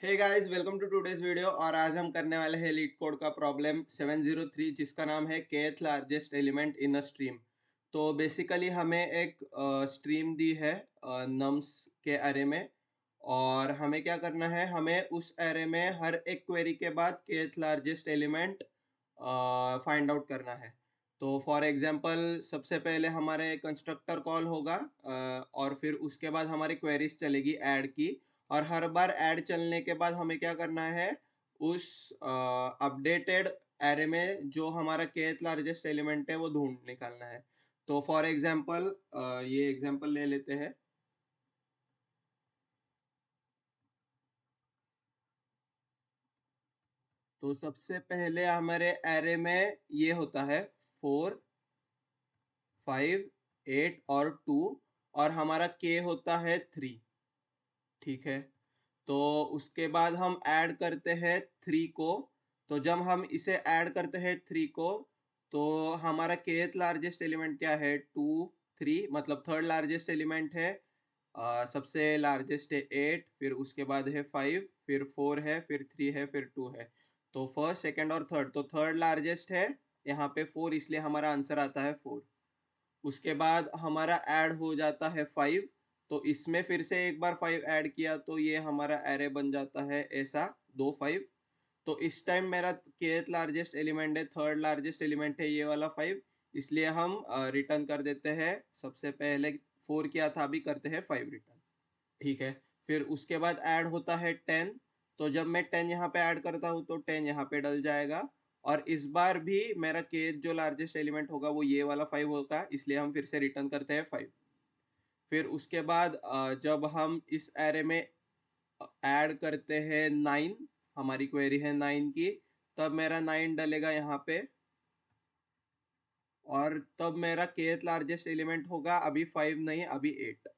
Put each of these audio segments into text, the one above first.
Hey guys, welcome to today's video. और आज हम करने वाले हैं लीड कोड का प्रॉब्लम 703, जिसका नाम है kth largest element in a stream. तो बेसिकली हमें एक स्ट्रीम दी है नम्स के अरे में, और हमें क्या करना है, हमें उस अरे में हर एक क्वेरी के बाद kth largest element find out करना है। तो फॉर एग्जांपल सबसे पहले हमारे कंस्ट्रक्टर कॉल होगा, और फिर उसके बाद हमारी क्वेरीज चलेगी ऐड की। और हर बार ऐड चलने के बाद हमें क्या करना है, उस अपडेटेड एरे में जो हमारा kth लार्जेस्ट एलिमेंट है वो ढूंढ निकालना है। तो फॉर एग्जांपल ये एग्जांपल ले लेते हैं। तो सबसे पहले हमारे एरे में ये होता है 4, 5, 8 और 2, और हमारा k होता है 3। ठीक है। तो उसके बाद हम ऐड करते हैं 3 को। तो जब हम इसे ऐड करते हैं 3 को, तो हमारा kth लार्जेस्ट एलिमेंट क्या है, 2, 3, मतलब थर्ड लार्जेस्ट एलिमेंट है। सबसे लार्जेस्ट है 8, फिर उसके बाद है 5, फिर 4 है, फिर 3 है, फिर 2 है। तो फर्स्ट, सेकंड और थर्ड, तो थर्ड लार्जेस्ट है यहाँ पे 4, इसलिए हमारा आंसर आता है 4। उसके बाद हमारा ऐड हो जाता है 5। तो इसमें फिर से एक बार 5 ऐड किया तो ये हमारा एरे बन जाता है ऐसा, 2 5। तो इस टाइम मेरा kth लार्जेस्ट एलिमेंट है, थर्ड लार्जेस्ट एलिमेंट है ये वाला 5, इसलिए हम रिटर्न कर देते हैं। सबसे पहले 4 किया था, अभी करते हैं 5 रिटर्न। ठीक है। फिर उसके बाद ऐड होता है 10। तो जब मैं 10 यहाँ पे ऐड करता हूँ तो 10 यहाँ पे डल जाएगा। और इस बार भी मेरा के जो लार्जेस्ट एलिमेंट होगा वो ये वाला 5 होगा, इसलिए हम फिर से रिटर्न करते हैं 5। फिर उसके बाद जब हम इस एरे में ऐड करते हैं 9, हमारी क्वेरी है 9 की, तब मेरा 9 डलेगा यहाँ पे। और तब मेरा kth लार्जेस्ट एलिमेंट होगा अभी 5 नहीं, अभी 8।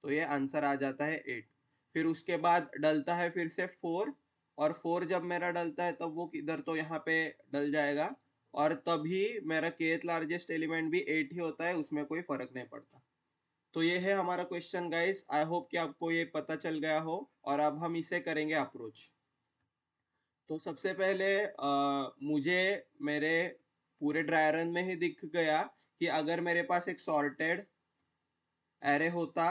तो ये आंसर आ जाता है 8। फिर उसके बाद डलता है फिर से 4। और 4 जब मेरा डलता है तब वो किधर, तो यहाँ पे डल जाएगा। और तभी मेरा kth लार्जेस्ट एलिमेंट भी 8 ही होता है, उसमें कोई फर्क नहीं पड़ता। तो ये है हमारा क्वेश्चन गाइस। आई होप कि आपको ये पता चल गया हो। और अब हम इसे करेंगे अप्रोच। तो सबसे पहले मुझे मेरे पूरे ड्राई रन में ही दिख गया कि अगर मेरे पास एक सॉर्टेड एरे होता,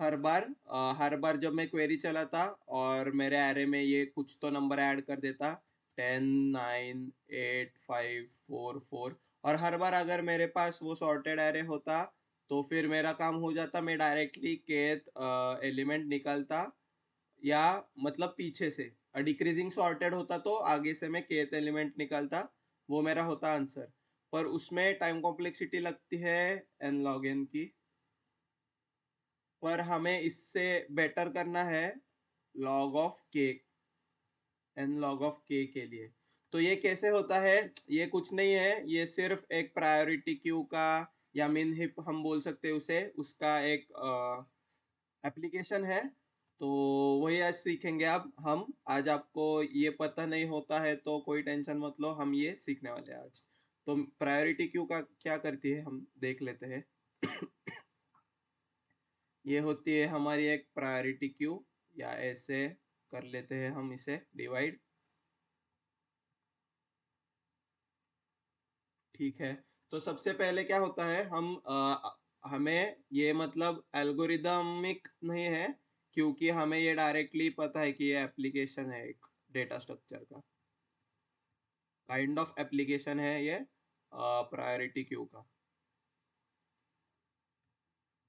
हर बार जब मैं क्वेरी चलाता और मेरे एरे में ये कुछ तो नंबर ऐड कर देता, 10, 9, 8, 5, 4, 4। और हर बार अगर मेरे पास वो सॉर्टेड एरे होता, तो फिर मेरा काम हो जाता, मैं डायरेक्टली केथ एलिमेंट निकालता, या मतलब पीछे से डिक्रीजिंग सॉर्टेड होता तो आगे से मैं केथ एलिमेंट निकालता, वो मेरा होता आंसर। पर उसमें टाइम कॉम्प्लेक्सिटी लगती है एन लॉग एन की। पर हमें इससे बेटर करना है लॉग ऑफ के, एन लॉग ऑफ के लिए। तो ये कैसे होता है, ये कुछ नहीं है, ये सिर्फ एक प्रायोरिटी क्यू का, या मिन हिप हम बोल सकते हैं उसे, उसका एक एप्लीकेशन है। तो वही आज सीखेंगे। अब हम आज, आपको ये पता नहीं होता है तो कोई टेंशन मत लो, हम ये सीखने वाले हैं आज। तो प्रायोरिटी क्यू का क्या करती है हम देख लेते हैं। ये होती है हमारी एक प्रायोरिटी क्यू, या ऐसे कर लेते हैं हम इसे डिवाइड। ठीक है। तो सबसे पहले क्या होता है, हमें ये मतलब एल्गोरिदमिक नहीं है, क्योंकि हमें ये डायरेक्टली पता है कि ये एप्लीकेशन है एक डेटा स्ट्रक्चर का, काइंड ऑफ एप्लीकेशन है ये प्रायोरिटी क्यू का,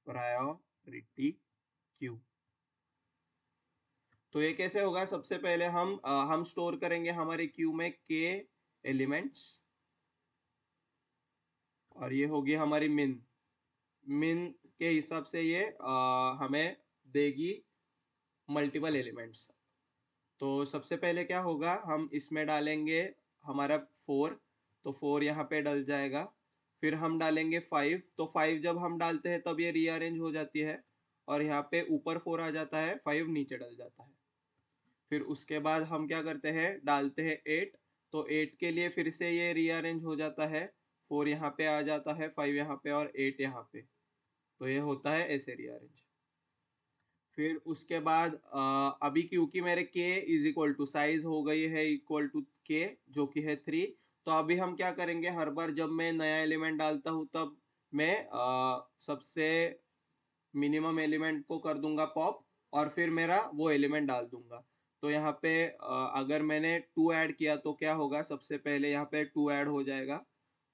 प्रायोरिटी क्यू। तो ये कैसे होगा, सबसे पहले हम स्टोर करेंगे हमारे क्यू में के एलिमेंट्स, और ये होगी हमारी मिन। मिन के हिसाब से ये हमें देगी मल्टीपल एलिमेंट्स। तो सबसे पहले क्या होगा, हम इसमें डालेंगे हमारा 4। तो 4 यहाँ पे डल जाएगा। फिर हम डालेंगे 5। तो 5 जब हम डालते हैं तब ये रीअरेंज हो जाती है, और यहाँ पे ऊपर 4 आ जाता है, 5 नीचे डल जाता है। फिर उसके बाद हम क्या करते हैं, डालते हैं 8। तो 8 के लिए फिर से ये रीअरेंज हो जाता है, 4 यहाँ पे आ जाता है, 5 यहाँ पे और 8 यहाँ पे। तो ये होता है ऐसे रीअरेंज। फिर उसके बाद अभी क्योंकि मेरे k is equal to size हो गई है इक्वल टू k जो कि है 3, तो अभी हम क्या करेंगे, हर बार जब मैं नया एलिमेंट डालता हूँ तब मैं सबसे मिनिमम एलिमेंट को कर दूंगा पॉप और फिर मेरा वो एलिमेंट डाल दूंगा। तो यहाँ पे अगर मैंने 2 ऐड किया तो क्या होगा, सबसे पहले यहाँ पे 2 ऐड हो जाएगा,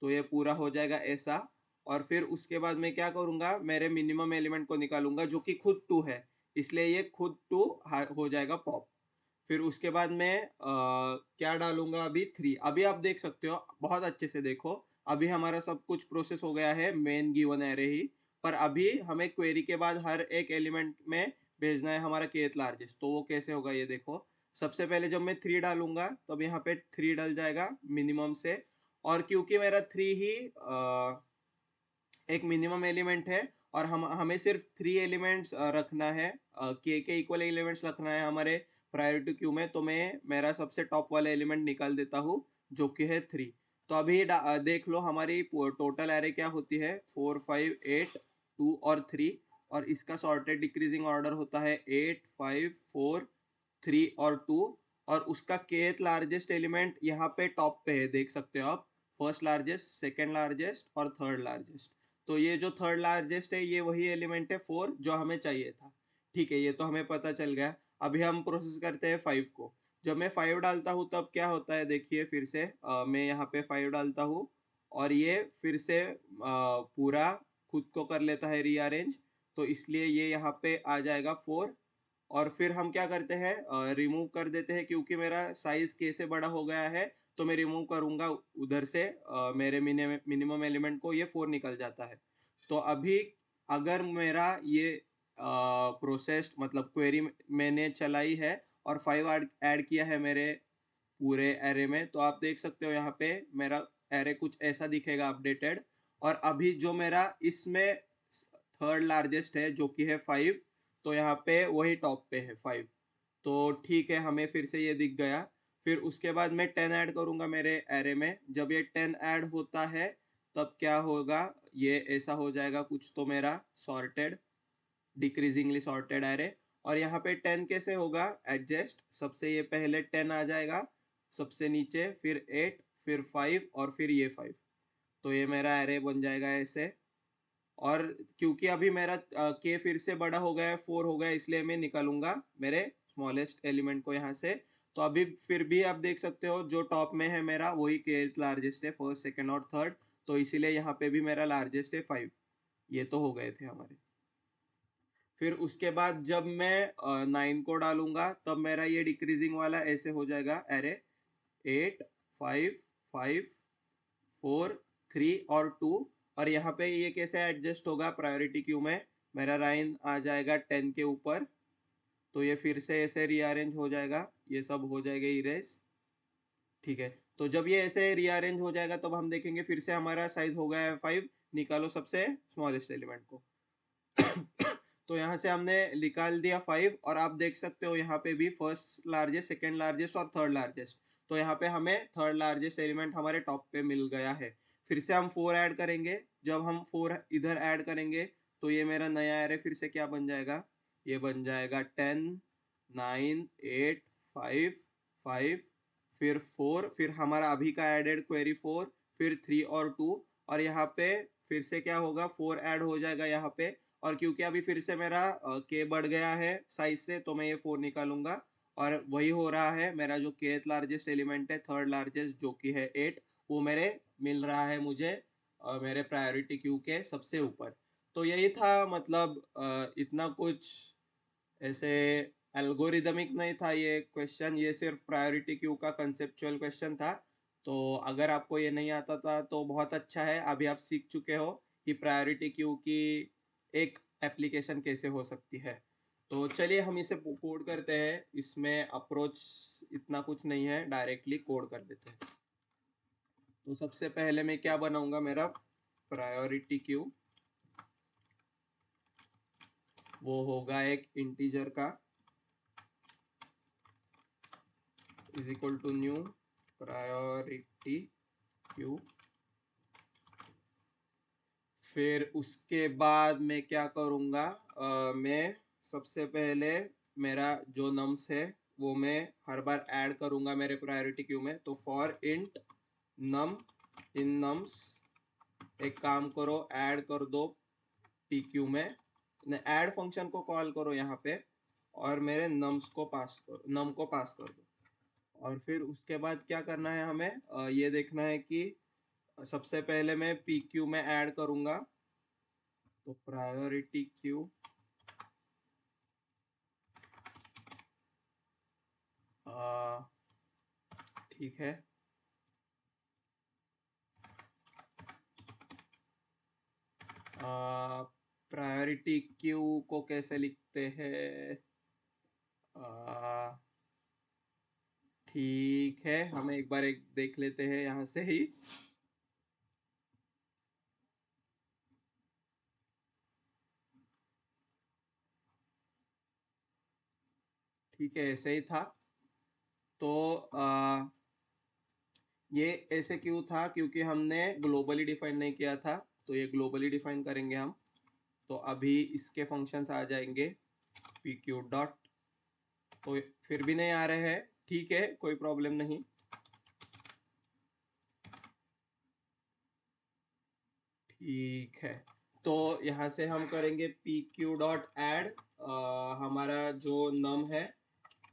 तो ये पूरा हो जाएगा ऐसा। और फिर उसके बाद मैं क्या करूँगा, मेरे मिनिमम एलिमेंट को निकालूंगा जो कि खुद 2 है, इसलिए ये खुद 2 हो जाएगा पॉप। फिर उसके बाद मैं क्या डालूंगा, अभी 3। अभी आप देख सकते हो, बहुत अच्छे से देखो, अभी हमारा सब कुछ प्रोसेस हो गया है मेन गिवन एरे ही। पर अभी हमें क्वेरी के बाद हर एक एलिमेंट में भेजना है हमारा केथ लार्जेस्ट, तो वो कैसे होगा ये देखो। सबसे पहले जब मैं 3 डालूंगा तब यहाँ पे 3 डल जाएगा मिनिमम से। और क्योंकि मेरा 3 ही एक मिनिमम एलिमेंट है और हम हमें सिर्फ 3 एलिमेंट्स रखना है, के इक्वल एलिमेंट्स रखना है हमारे प्रायोरिटी क्यू में, तो मैं मेरा सबसे टॉप वाला एलिमेंट निकाल देता हूँ जो कि है 3। तो अभी देख लो हमारी टोटल एरे क्या होती है, 4 5 8 2 और 3। और इसका सॉर्टेड डिक्रीजिंग ऑर्डर होता है 8 5 4 3 और 2। और उसका केथ लार्जेस्ट एलिमेंट यहाँ पे टॉप पे है, देख सकते हो आप, फर्स्ट लार्जेस्ट, सेकेंड लार्जेस्ट और थर्ड लार्जेस्ट। तो ये जो थर्ड लार्जेस्ट है ये वही एलिमेंट है 4 जो हमें चाहिए था। ठीक है, ये तो हमें पता चल गया। अभी हम प्रोसेस करते हैं 5 को। जब मैं 5 डालता हूँ तब क्या होता है, देखिए फिर से मैं यहाँ पे 5 डालता हूँ और ये फिर से पूरा खुद को कर लेता है रीअरेंज, तो इसलिए ये यहाँ पे आ जाएगा 4। और फिर हम क्या करते हैं, रिमूव कर देते हैं, क्योंकि मेरा साइज के से बड़ा हो गया है तो मैं रिमूव करूंगा उधर से, मेरे मिनिमम एलिमेंट को ये 4 निकल जाता है। तो अभी अगर मेरा ये प्रोसेस मतलब क्वेरी मैंने चलाई है और 5 ऐड किया है मेरे पूरे एरे में, तो आप देख सकते हो यहाँ पे मेरा एरे कुछ ऐसा दिखेगा अपडेटेड। और अभी जो मेरा इसमें थर्ड लार्जेस्ट है जो कि है 5, तो यहाँ पे वही टॉप पे है 5। तो ठीक है, हमें फिर से ये दिख गया। फिर उसके बाद मैं 10 ऐड करूंगा मेरे एरे में। जब ये 10 ऐड होता है तब क्या होगा, ये ऐसा हो जाएगा कुछ, तो मेरा सॉर्टेड डिक्रीजिंगली सॉर्टेड एरे। और यहाँ पे 10 कैसे होगा एडजस्ट, सबसे ये पहले 10 आ जाएगा सबसे नीचे, फिर 8, फिर 5 और फिर ये 5। तो ये मेरा एरे बन जाएगा ऐसे। और क्योंकि अभी मेरा के फिर से बड़ा हो गया है, 4 हो गया, इसलिए मैं निकालूंगा मेरे स्मॉलेस्ट एलिमेंट को यहाँ से। तो अभी फिर भी आप देख सकते हो जो टॉप में है मेरा वही के लार्जेस्ट है, फर्स्ट सेकंड और थर्ड, तो इसीलिए यहाँ पे भी मेरा लार्जेस्ट है 5। ये तो हो गए थे हमारे। फिर उसके बाद जब मैं 9 को डालूंगा तब मेरा ये डिक्रीजिंग वाला ऐसे हो जाएगा एरे, 8 5 5 4 3 और 2। और यहाँ पे ये कैसे एडजस्ट होगा प्रायोरिटी क्यू में, मेरा लाइन आ जाएगा 10 के ऊपर, तो ये फिर से ऐसे रीअरेंज हो जाएगा, ये सब हो जाएगा इरेज। ठीक है, तो जब ये ऐसे रीअरेंज हो जाएगा तब हम देखेंगे फिर से हमारा साइज हो गया है 5। निकालो सबसे स्मॉलेस्ट एलिमेंट को। तो यहाँ से हमने निकाल दिया 5 और आप देख सकते हो यहाँ पे भी फर्स्ट लार्जेस्ट, सेकेंड लार्जेस्ट और थर्ड लार्जेस्ट। तो यहाँ पे हमें थर्ड लार्जेस्ट एलिमेंट हमारे टॉप पे मिल गया है। फिर से हम 4 ऐड करेंगे। जब हम 4 इधर ऐड करेंगे तो ये मेरा नया एरे फिर से क्या बन जाएगा, ये बन जाएगा 10 9 8 5 5 फिर 4, फिर हमारा अभी का एडेड क्वेरी 4, फिर 3 और 2। और यहाँ पे फिर से क्या होगा, 4 ऐड हो जाएगा यहाँ पे। और क्योंकि अभी फिर से मेरा के बढ़ गया है साइज से, तो मैं ये 4 निकालूंगा। और वही हो रहा है, मेरा जो के लार्जेस्ट एलिमेंट है थर्ड लार्जेस्ट जो कि है 8, वो मेरे मिल रहा है मुझे मेरे प्रायोरिटी क्यू के सबसे ऊपर। तो यही था, मतलब इतना कुछ ऐसे एल्गोरिदमिक नहीं था ये क्वेश्चन, ये सिर्फ प्रायोरिटी क्यू का कंसेप्चुअल क्वेश्चन था। तो अगर आपको ये नहीं आता था तो बहुत अच्छा है, अभी आप सीख चुके हो कि प्रायोरिटी क्यू की एक एप्लीकेशन कैसे हो सकती है। तो चलिए हम इसे कोड करते हैं, इसमें अप्रोच इतना कुछ नहीं है, डायरेक्टली कोड कर देते हैं। तो सबसे पहले मैं क्या बनाऊंगा, मेरा प्रायोरिटी क्यू वो होगा एक इंटीजर का, is equal to new priority queue. फिर उसके बाद मैं क्या करूँगा, मैं सबसे पहले मेरा जो नम्स है वो मैं हर बार ऐड करूंगा मेरे प्रायोरिटी क्यू में। तो for int num in nums, एक काम करो ऐड कर दो पी क्यू में, ऐड फंक्शन को कॉल करो यहाँ पे और मेरे नम्स को पास करो, नम को पास कर दो। और फिर उसके बाद क्या करना है हमें, ये देखना है कि सबसे पहले मैं पी क्यू में ऐड करूंगा। तो प्रायोरिटी क्यू ठीक है। प्रायोरिटी क्यू को कैसे लिखते हैं? ठीक है, हमें एक बार एक देख लेते हैं यहाँ से ही। ठीक है, ऐसे ही था। तो ये ऐसे क्यों था? क्योंकि हमने ग्लोबली डिफाइन नहीं किया था, तो ये ग्लोबली डिफाइन करेंगे हम। तो अभी इसके फंक्शंस आ जाएंगे पी क्यू डॉट। तो फिर भी नहीं आ रहे हैं, ठीक है, कोई प्रॉब्लम नहीं। ठीक है, तो यहाँ से हम करेंगे पी क्यू डॉट एड हमारा जो नम है,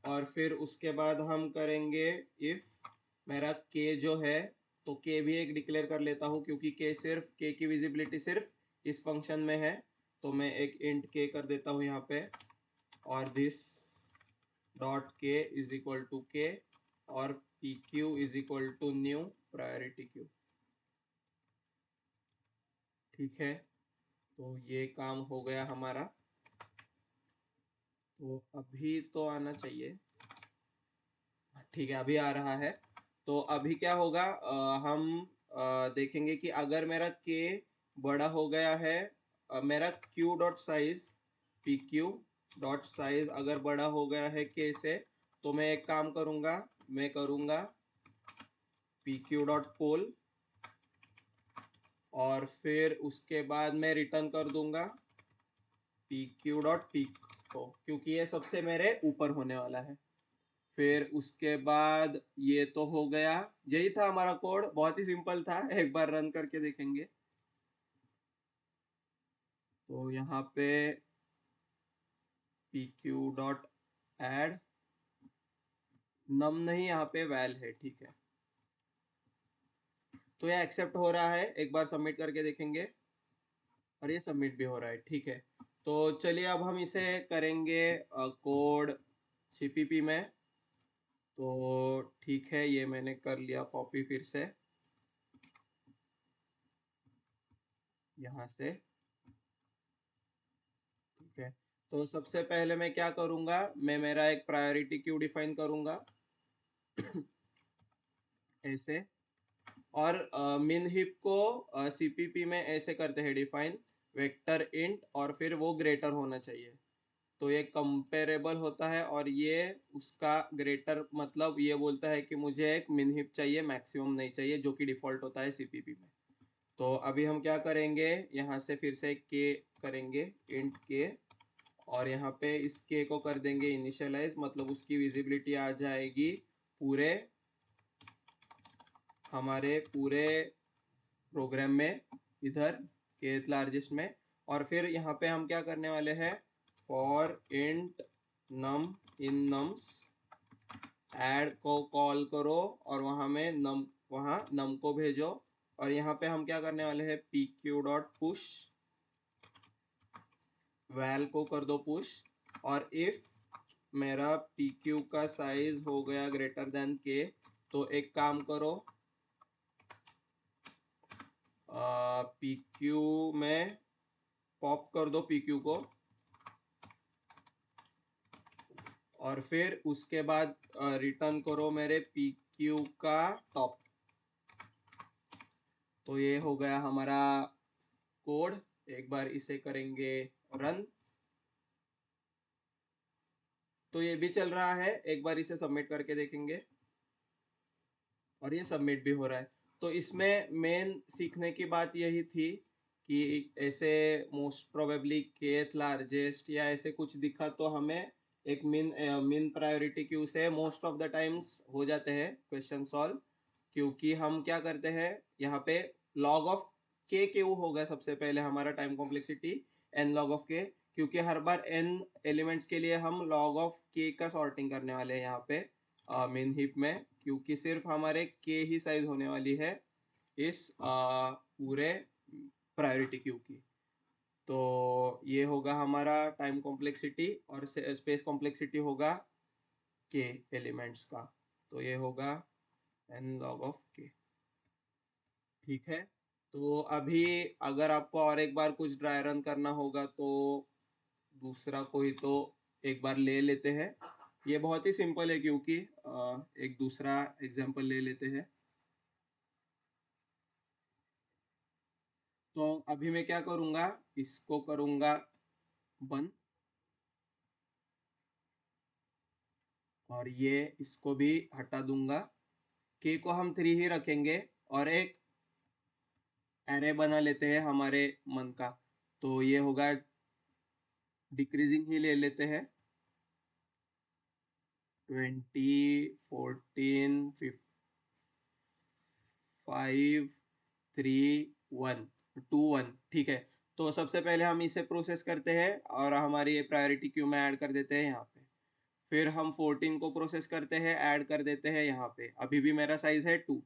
और फिर उसके बाद हम करेंगे इफ मेरा के जो है, तो के भी एक डिक्लेयर कर लेता हूँ क्योंकि के की विजिबिलिटी सिर्फ इस फंक्शन में है। तो मैं एक इंट के कर देता हूँ यहाँ पे, और this dot K is equal to K, और P Q is equal to new priority queue. ठीक है, तो ये काम हो गया हमारा। तो अभी तो आना चाहिए। ठीक है, अभी आ रहा है। तो अभी क्या होगा, हम देखेंगे कि अगर मेरा के बड़ा हो गया है, मेरा Q dot size, P Q dot size अगर बड़ा हो गया है के से, तो मैं एक काम करूंगा, मैं करूंगा पी क्यू डॉट पोल, और फिर उसके बाद मैं रिटर्न कर दूंगा पी क्यू डॉट पीक को, क्योंकि ये सबसे मेरे ऊपर होने वाला है। फिर उसके बाद ये तो हो गया, यही था हमारा कोड, बहुत ही सिंपल था, एक बार रन करके देखेंगे। तो यहाँ पे पी क्यू डॉट एड नम नहीं, यहाँ पे वैल है। ठीक है, तो ये एक्सेप्ट हो रहा है, एक बार सबमिट करके देखेंगे, और ये सबमिट भी हो रहा है। ठीक है, तो चलिए अब हम इसे करेंगे कोड सीपीपी में। तो ठीक है, ये मैंने कर लिया कॉपी फिर से यहाँ से। ठीक है, तो सबसे पहले मैं क्या करूंगा, मैं मेरा एक प्रायोरिटी क्यू डिफाइन करूंगा ऐसे। और मिन हिप को सीपीपी में ऐसे करते हैं डिफाइन, वेक्टर इंट, और फिर वो ग्रेटर होना चाहिए। तो ये कंपेरेबल होता है, और ये उसका ग्रेटर मतलब ये बोलता है कि मुझे एक मिन हिप चाहिए, मैक्सिमम नहीं चाहिए, जो कि डिफॉल्ट होता है सीपीपी में। तो अभी हम क्या करेंगे, यहाँ से फिर से के करेंगे, इंट के, और यहाँ पे इस के को कर देंगे इनिशियलाइज, मतलब उसकी विजिबिलिटी आ जाएगी पूरे हमारे पूरे प्रोग्राम में, इधर के लार्जेस्ट में। और फिर यहाँ पे हम क्या करने वाले हैं, for int num in nums, add को कॉल करो और वहाँ नम को भेजो। और यहाँ पे हम क्या करने वाले हैं, P Q dot push, val को कर दो पुश। और इफ मेरा पी क्यू का साइज हो गया ग्रेटर देन के, तो एक काम करो, पी क्यू में पॉप कर दो पी क्यू को, और फिर उसके बाद रिटर्न करो मेरे पी क्यू का टॉप। तो ये हो गया हमारा कोड। एक बार इसे करेंगे रन। तो ये भी चल रहा है, एक बार इसे सबमिट करके देखेंगे, और ये सबमिट भी हो रहा है। तो इसमें मेन सीखने की बात यही थी कि ऐसे मोस्ट प्रोबेबली केथ लार्जेस्ट या ऐसे कुछ दिखा तो हमें एक मिन प्रायोरिटी क्यू से मोस्ट ऑफ द टाइम्स हो जाते हैं क्वेश्चन सॉल्व, क्योंकि हम क्या करते हैं यहाँ पे लॉग ऑफ के क्यू होगा सबसे पहले हमारा time complexity N log of K, क्योंकि हर बार एन एलिमेंट्स के लिए हम लॉग ऑफ के का सॉर्टिंग करने वाले हैं यहाँ पे मेन हीप में, क्योंकि सिर्फ हमारे के ही साइज होने वाली है इस पूरे प्रायोरिटी क्यू की। तो ये होगा हमारा टाइम कॉम्प्लेक्सिटी और स्पेस कॉम्प्लेक्सिटी होगा के एलिमेंट्स का, तो ये होगा एन लॉग ऑफ के। ठीक है, तो अभी अगर आपको और एक बार कुछ ड्राई रन करना होगा तो दूसरा कोई तो एक बार ले लेते हैं। ये बहुत ही सिंपल है, क्योंकि एक दूसरा एग्जांपल ले लेते हैं। तो अभी मैं क्या करूँगा, इसको करूँगा 1 और ये इसको भी हटा दूंगा। के को हम 3 ही रखेंगे और एक एरे बना लेते हैं हमारे मन का, तो ये होगा डिक्रीजिंग ही ले लेते हैं 20 14 5 3 1 2 1। ठीक है, तो सबसे पहले हम इसे प्रोसेस करते हैं और हमारी ये प्रायोरिटी क्यू में ऐड कर देते हैं यहाँ पे। फिर हम 14 को प्रोसेस करते हैं, ऐड कर देते हैं यहाँ पे, अभी भी मेरा साइज है 2।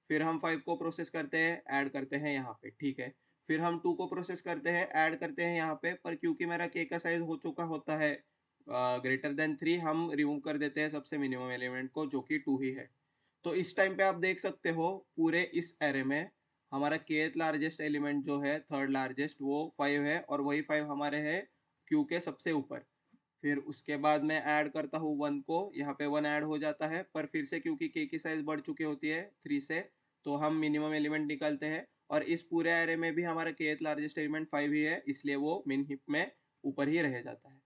फिर हम 5 को प्रोसेस करते हैं, ऐड करते हैं यहाँ पे। ठीक है, फिर हम 2 को प्रोसेस करते हैं, ऐड करते हैं यहाँ पे, पर क्योंकि मेरा के का साइज हो चुका होता है ग्रेटर देन 3, हम रिमूव कर देते हैं सबसे मिनिमम एलिमेंट को, जो कि 2 ही है। तो इस टाइम पे आप देख सकते हो पूरे इस एरे में हमारा केथ लार्जेस्ट एलिमेंट जो है थर्ड लार्जेस्ट वो 5 है, और वही 5 हमारे है क्यू के सबसे ऊपर। फिर उसके बाद मैं ऐड करता हूँ 1 को, यहाँ पे 1 ऐड हो जाता है, पर फिर से क्योंकि के की साइज बढ़ चुकी होती है 3 से, तो हम मिनिमम एलिमेंट निकालते हैं, और इस पूरे एरे में भी हमारा केथ लार्जेस्ट एलिमेंट 5 ही है, इसलिए वो मिन हिप में ऊपर ही रह जाता है।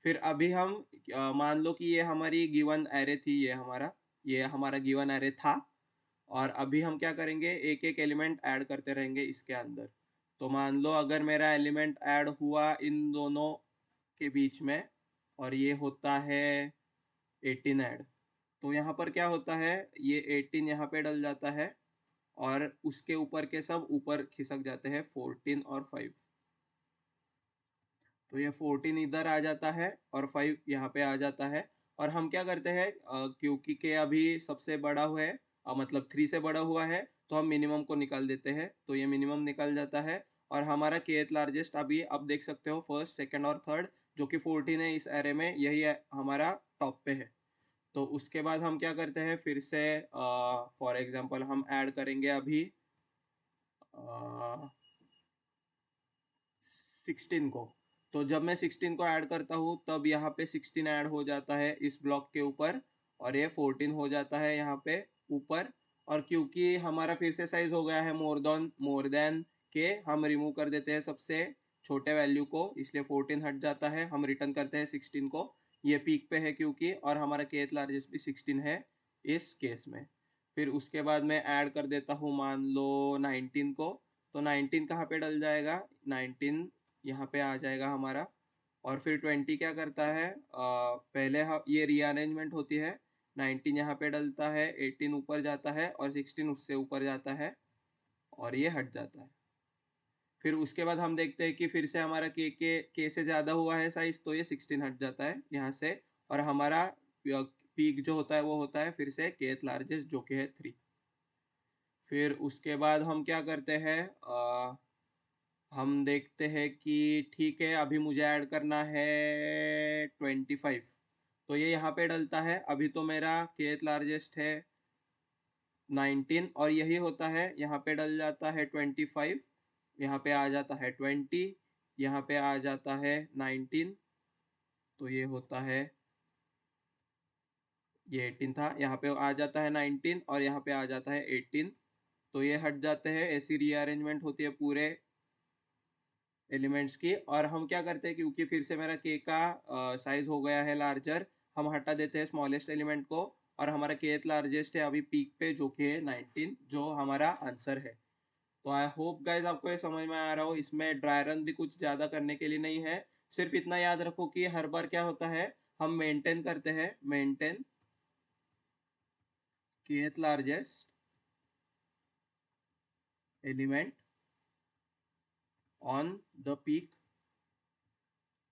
फिर अभी हम मान लो कि ये हमारी गिवन एरे थी, ये हमारा गिवन एरे था, और अभी हम क्या करेंगे, एक एक एलिमेंट ऐड करते रहेंगे इसके अंदर। तो मान लो अगर मेरा एलिमेंट ऐड हुआ इन दोनों के बीच में और ये होता है 18 ऐड, तो यहाँ पर क्या होता है, ये 18 यहाँ पे डल जाता है और उसके ऊपर के सब ऊपर खिसक जाते हैं 14 और 5। तो ये 14 इधर आ जाता है और 5 यहाँ पे आ जाता है, और हम क्या करते हैं क्योंकि के अभी सबसे बड़ा हुआ है, मतलब 3 से बड़ा हुआ है, तो हम मिनिमम को निकाल देते हैं, तो ये मिनिमम निकल जाता है, और हमारा केथ लार्जेस्ट अभी अब देख सकते हो फर्स्ट सेकंड और थर्ड, जो कि 14 है इस एरे में, यही हमारा टॉप पे है। तो उसके बाद हम क्या करते हैं, फिर से फॉर एग्जांपल हम ऐड करेंगे अभी 16 को। तो जब मैं 16 को ऐड करता हूँ तब यहाँ पे 16 ऐड हो जाता है इस ब्लॉक के ऊपर, और ये 14 हो जाता है यहाँ पे ऊपर, और क्योंकि हमारा फिर से साइज हो गया है मोर देन के, हम रिमूव कर देते हैं सबसे छोटे वैल्यू को, इसलिए 14 हट जाता है, हम रिटर्न करते हैं 16 को, ये पीक पे है क्योंकि, और हमारा केथ लार्जेस्ट भी 16 है इस केस में। फिर उसके बाद मैं ऐड कर देता हूँ मान लो 19 को, तो 19 कहाँ पे डल जाएगा, 19 यहाँ पे आ जाएगा हमारा, और फिर 20 क्या करता है, पहले ये रीअरेंजमेंट होती है, 19 यहाँ पे डलता है, 18 ऊपर जाता है और 16 उससे ऊपर जाता है, और ये हट जाता है। फिर उसके बाद हम देखते हैं कि फिर से हमारा के से ज़्यादा हुआ है साइज, तो ये 16 हट जाता है यहाँ से, और हमारा पीक जो होता है वो होता है फिर से केथ लार्जेस्ट, जो कि है 3। फिर उसके बाद हम क्या करते हैं, हम देखते हैं कि ठीक है अभी मुझे ऐड करना है 25, तो ये यहाँ पे डलता है, अभी तो मेरा केथ लार्जेस्ट है 19, और यही होता है यहाँ पे डल जाता है 25, यहाँ पे आ जाता है 20, यहाँ पे आ जाता है 19, तो ये होता है, ये 18 था, यहाँ पे आ जाता है 19 और यहाँ पे आ जाता है 18, तो ये हट जाते हैं, ऐसी रीअरेंजमेंट होती है पूरे एलिमेंट्स की। और हम क्या करते हैं, क्योंकि फिर से मेरा के का साइज हो गया है लार्जर, हम हटा देते हैं स्मॉलेस्ट एलिमेंट को, और हमारा केथ लार्जेस्ट है अभी पीक पे, जो कि है 19, जो हमारा आंसर है। तो आई होप गाइज आपको ये समझ में आ रहा हो। इसमें ड्राई रन भी कुछ ज़्यादा करने के लिए नहीं है, सिर्फ इतना याद रखो कि हर बार क्या होता है, हम मेंटेन करते हैं, maintain kth largest element on the peak,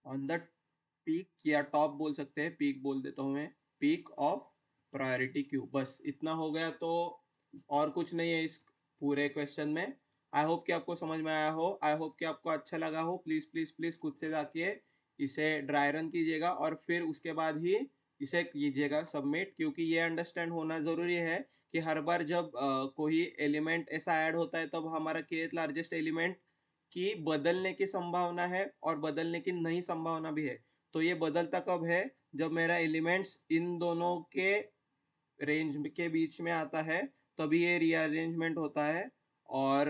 on the peak या टॉप बोल सकते हैं, पीक बोल देता हूँ मैं, पीक ऑफ प्रायोरिटी क्यू। बस इतना हो गया, तो और कुछ नहीं है इस पूरे क्वेश्चन में। आई होप कि आपको समझ में आया हो, आई होप कि आपको अच्छा लगा हो। प्लीज़ प्लीज़ प्लीज़ खुद से जाके इसे ड्राई रन कीजिएगा और फिर उसके बाद ही इसे कीजिएगा सबमिट, क्योंकि ये अंडरस्टैंड होना ज़रूरी है कि हर बार जब कोई एलिमेंट ऐसा ऐड होता है तब हमारा kth लार्जेस्ट एलिमेंट की बदलने की संभावना है और बदलने की नहीं संभावना भी है। तो ये बदलता कब है, जब मेरा एलिमेंट्स इन दोनों के रेंज के बीच में आता है, तभी ये रीअरेंजमेंट होता है और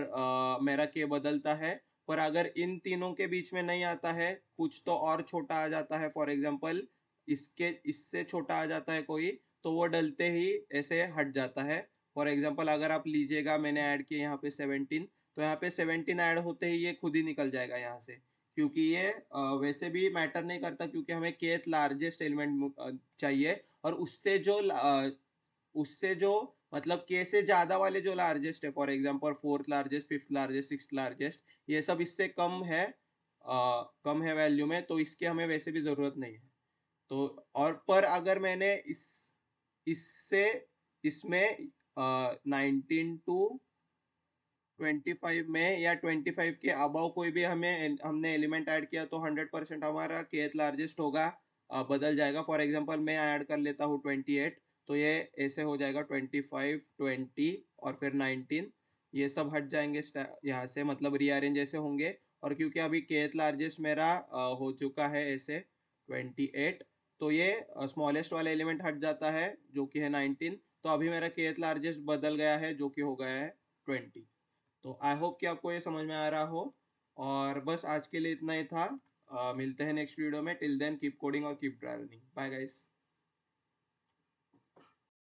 मेरा के बदलता है। पर अगर इन तीनों के बीच में नहीं आता है, कुछ तो और छोटा आ जाता है, फॉर एग्जांपल इसके इससे छोटा आ जाता है कोई, तो वो डलते ही ऐसे हट जाता है। फॉर एग्जांपल अगर आप लीजिएगा, मैंने ऐड किया यहाँ पे 17, तो यहाँ पे 17 ऐड होते ही ये खुद ही निकल जाएगा यहाँ से, क्योंकि ये वैसे भी मैटर नहीं करता, क्योंकि हमें kth लार्जेस्ट एलिमेंट चाहिए, और उससे जो मतलब के से ज्यादा वाले जो लार्जेस्ट है, for example fourth largest, fifth largest, sixth largest, ये सब इससे कम है वैल्यू में, तो इसकी हमें वैसे भी जरूरत नहीं है। तो और पर अगर मैंने इससे इसमें 19 to 25 में या 25 के अबाव कोई भी हमने एलिमेंट ऐड किया, तो 100% हमारा kth लार्जेस्ट होगा, बदल जाएगा। फॉर एग्जांपल मैं ऐड कर लेता हूँ 28, तो ये ऐसे हो जाएगा 25, 20 और फिर 19, ये सब हट जाएंगे यहाँ से, मतलब रीअरेंज ऐसे होंगे। और क्योंकि अभी kth लार्जेस्ट मेरा हो चुका है ऐसे 28, तो ये स्मॉलेस्ट वाला एलिमेंट हट जाता है जो कि है 19, तो अभी मेरा kth लार्जेस्ट बदल गया है जो कि हो गया है 20। तो आई होप कि आपको ये समझ में आ रहा हो, और बस आज के लिए इतना ही था। मिलते हैं नेक्स्ट वीडियो में। टिल देन कीप कोडिंग और कीप ड्राइविंग। Bye guys.